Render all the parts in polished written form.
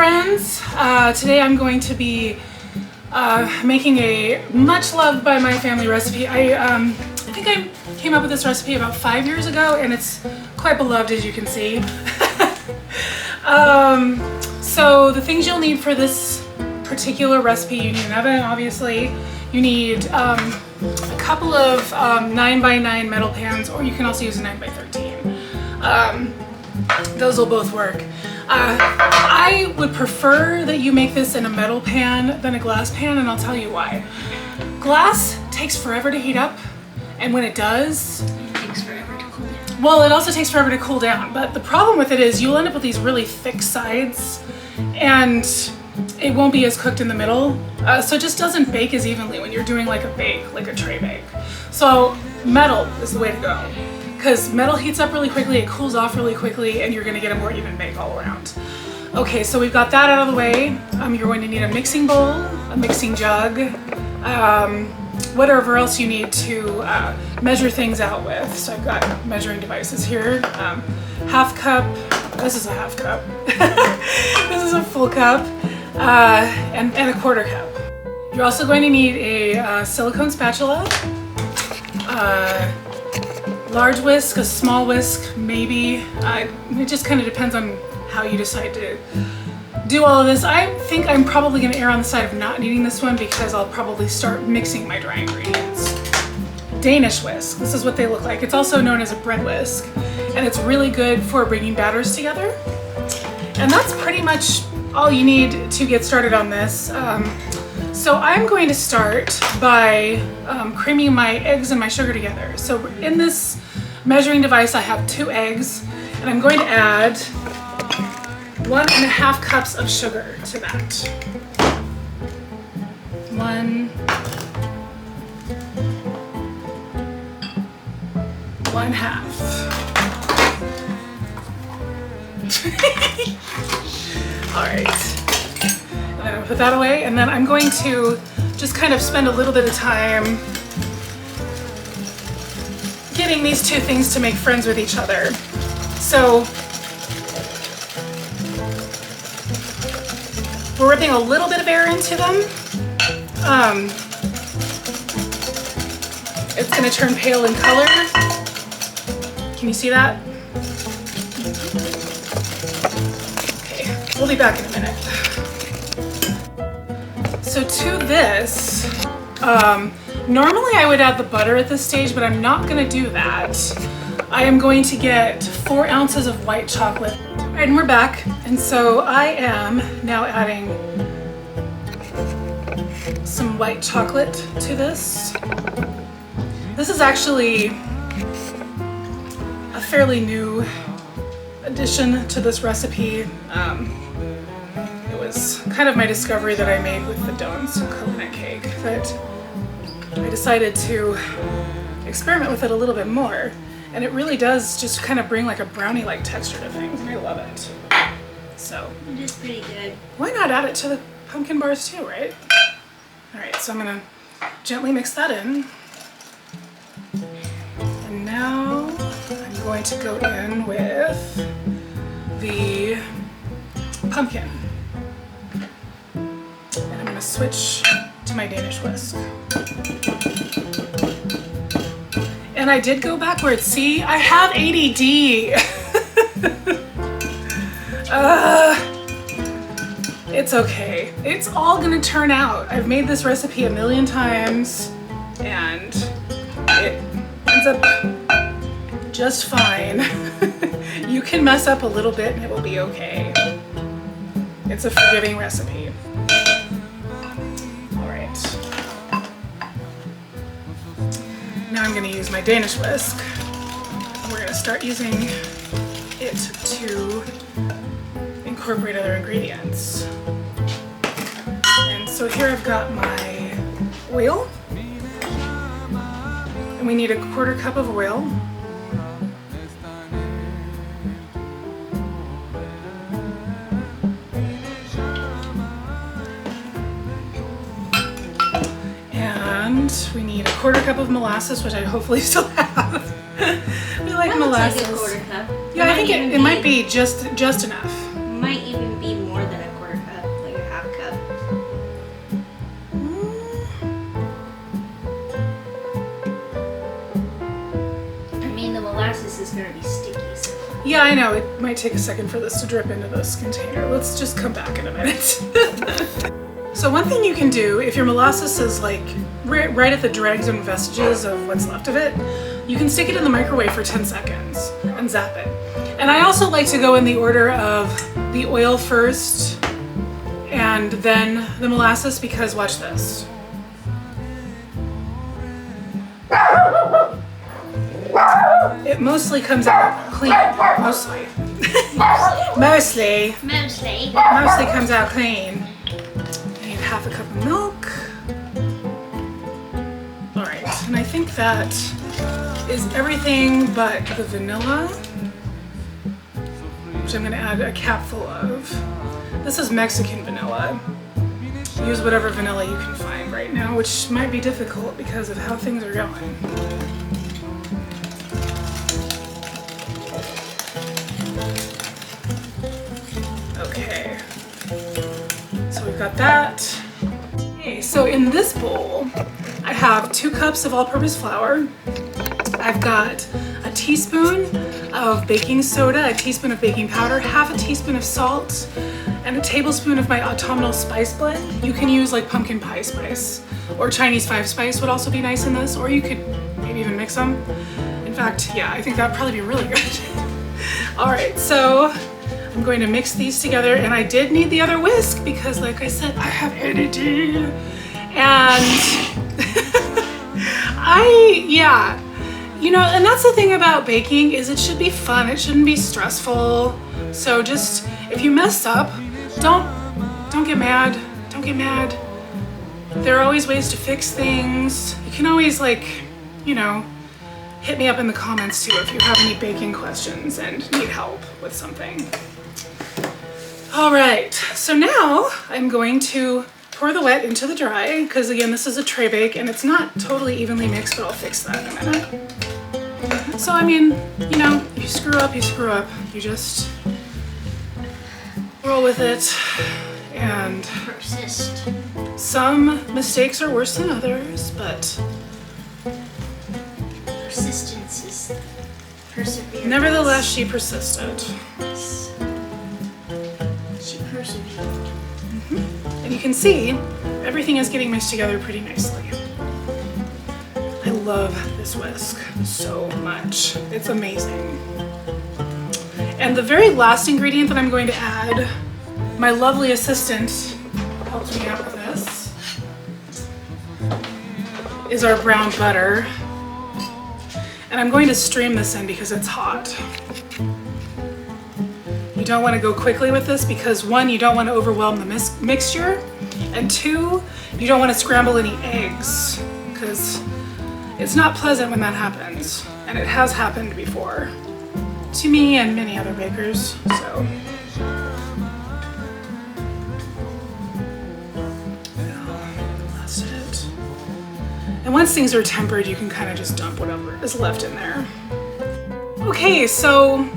friends. Today I'm going to be making a much loved by my family recipe. I think I came up with this recipe about 5 years ago and it's quite beloved, as you can see. So the things you'll need for this particular recipe: you need an oven, obviously. You need a couple of 9x9 metal pans, or you can also use a 9x13. Those will both work. I would prefer that you make this in a metal pan than a glass pan, and I'll tell you why. Glass takes forever to heat up, and when it does, it takes forever to cool down. Well, it also takes forever to cool down, but the problem with it is you'll end up with these really thick sides, and it won't be as cooked in the middle, so it just doesn't bake as evenly when you're doing like a bake, like a tray bake. So metal is the way to go, because metal heats up really quickly, it cools off really quickly, and you're gonna get a more even bake all around. Okay, so we've got that out of the way. You're going to need a mixing bowl, a mixing jug, whatever else you need to measure things out with. So I've got measuring devices here. Half cup, this is a half cup. This is a full cup, and a quarter cup. You're also going to need a silicone spatula, large whisk, a small whisk, maybe. It just kind of depends on how you decide to do all of this. I think I'm probably going to err on the side of not needing this one because I'll probably start mixing my dry ingredients. Danish whisk, this is what they look like. It's also known as a bread whisk, and it's really good for bringing batters together. And that's pretty much all you need to get started on this. So I'm going to start by creaming my eggs and my sugar together. So in this measuring device I have 2 eggs, and I'm going to add 1.5 cups of sugar to that. 1.5. All right. And then I'll put that away, and then I'm going to just kind of spend a little bit of time getting these two things to make friends with each other. So we're whipping a little bit of air into them. It's going to turn pale in color. Can you see that? Okay, we'll be back in a minute. So to this, normally I would add the butter at this stage, but I'm not going to do that. I am going to get 4 ounces of white chocolate. All right, and we're back. And so I am now adding some white chocolate to this. This is actually a fairly new addition to this recipe. It was kind of my discovery that I made with the donuts and coconut cake, that I decided to experiment with it a little bit more. And it really does just kind of bring like a brownie-like texture to things, and I love it. So it is pretty good. Why not add it to the pumpkin bars too, right? All right, so I'm gonna gently mix that in. And now I'm going to go in with the pumpkin. And I'm gonna switch to my Danish whisk. And I did go backwards. See, I have ADD. It's okay. It's all gonna turn out. I've made this recipe a million times, and it ends up just fine. You can mess up a little bit and it will be okay. It's a forgiving recipe. All right. Now I'm gonna use my Danish whisk. We're gonna start using it to incorporate other ingredients. And so here I've got my oil, and we need a 1/4 cup of oil. And we need a 1/4 cup of molasses, which I hopefully still have. We like that molasses. Looks like a 1/4 cup. Yeah, I think it might be just enough. Might even be more than a 1/4 molasses is gonna be sticky. So. Yeah, I know. It might take a second for this to drip into this container. Let's just come back in a minute. So one thing you can do, if your molasses is like right at the dregs and vestiges of what's left of it, you can stick it in the microwave for 10 seconds and zap it. And I also like to go in the order of the oil first and then the molasses, because watch this. It mostly comes out clean, mostly. Mostly comes out clean. I need half a cup of milk. All right, and I think that is everything but the vanilla, which I'm gonna add a capful of. This is Mexican vanilla. Use whatever vanilla you can find right now, which might be difficult because of how things are going. Okay, so we've got that. Okay, so in this bowl, I have 2 cups of all-purpose flour. I've got a teaspoon of baking soda, a teaspoon of baking powder, half a teaspoon of salt, and a tablespoon of my autumnal spice blend. You can use like pumpkin pie spice or Chinese 5 spice would also be nice in this, or you could maybe even mix them. In fact, yeah, I think that would probably be really good. All right, so I'm going to mix these together, and I did need the other whisk because like I said, I have edited. And yeah, you know, and that's the thing about baking is it should be fun. It shouldn't be stressful. So just, if you mess up, don't get mad. Don't get mad. There are always ways to fix things. You can always, like, you know, hit me up in the comments too if you have any baking questions and need help with something. All right, so now I'm going to pour the wet into the dry, because again, this is a tray bake and it's not totally evenly mixed, but I'll fix that in a minute. So I mean, you know, if you screw up, you screw up. You just roll with it, and Persist. some mistakes are worse than others, but Persistence is perseverance. nevertheless, she persisted. She persevered. And you can see everything is getting mixed together pretty nicely. I love this whisk so much. It's amazing. And the very last ingredient that I'm going to add, my lovely assistant helped me out with this, is our brown butter. And I'm going to stream this in because it's hot. You don't want to go quickly with this because 1, you don't want to overwhelm the mixture, and 2, you don't want to scramble any eggs because it's not pleasant when that happens, and it has happened before to me and many other bakers. So that's it. And once things are tempered, you can kind of just dump whatever is left in there. Okay, so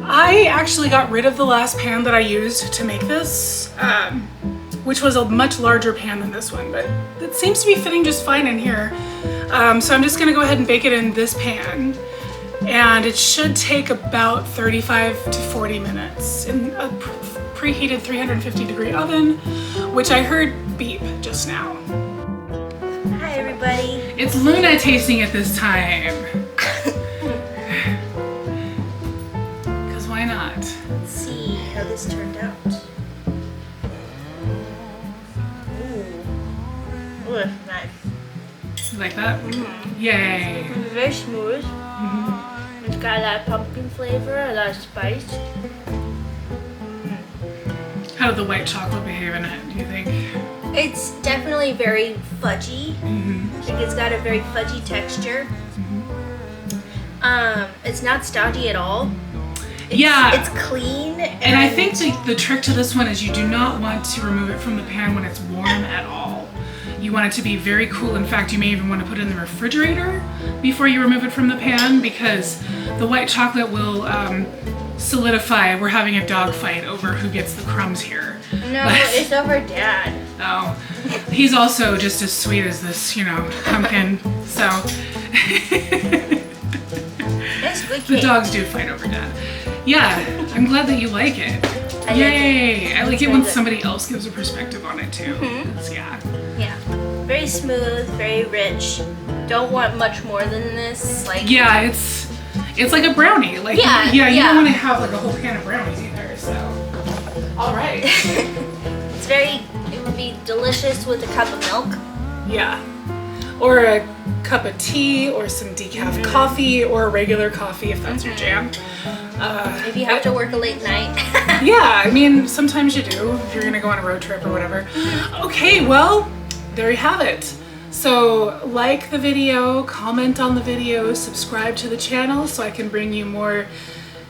I actually got rid of the last pan that I used to make this, which was a much larger pan than this one, but it seems to be fitting just fine in here. So I'm just gonna go ahead and bake it in this pan, and it should take about 35 to 40 minutes in a preheated 350-degree oven, which I heard beep just now. Hi everybody. It's Luna tasting it this time. Why not? Let's see how this turned out. Ooh. Ooh, nice. You like that? Yay. It's very smooth. It's got a lot of pumpkin flavor, a lot of spice. How did the white chocolate behave in it, do you think? It's definitely very fudgy. Like it's got a very fudgy texture. It's not stodgy at all. It's clean. And I think the trick to this one is you do not want to remove it from the pan when it's warm at all. You want it to be very cool. In fact, you may even want to put it in the refrigerator before you remove it from the pan, because the white chocolate will solidify. We're having a dog fight over who gets the crumbs here. No, it's over Dad. Oh, he's also just as sweet as this, you know, pumpkin. So The dogs do fight over Dad. Yeah, I'm glad that you like it. Yay! I like it when somebody else gives a perspective on it too. Yeah. Yeah. Very smooth, very rich. Don't want much more than this. Like. Yeah, it's like a brownie. Like you don't want to have like a whole pan of brownies either. So, all right. It would be delicious with a cup of milk. Yeah. Or a cup of tea, or some decaf coffee, or a regular coffee if that's your jam. If you have to work a late night. Yeah, I mean, sometimes you do if you're gonna go on a road trip or whatever. Okay, well, there you have it. So like the video, comment on the video, subscribe to the channel so I can bring you more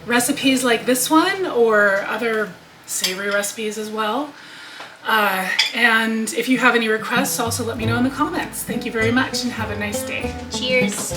recipes like this one or other savory recipes as well. And if you have any requests, also let me know in the comments. Thank you very much and have a nice day. Cheers.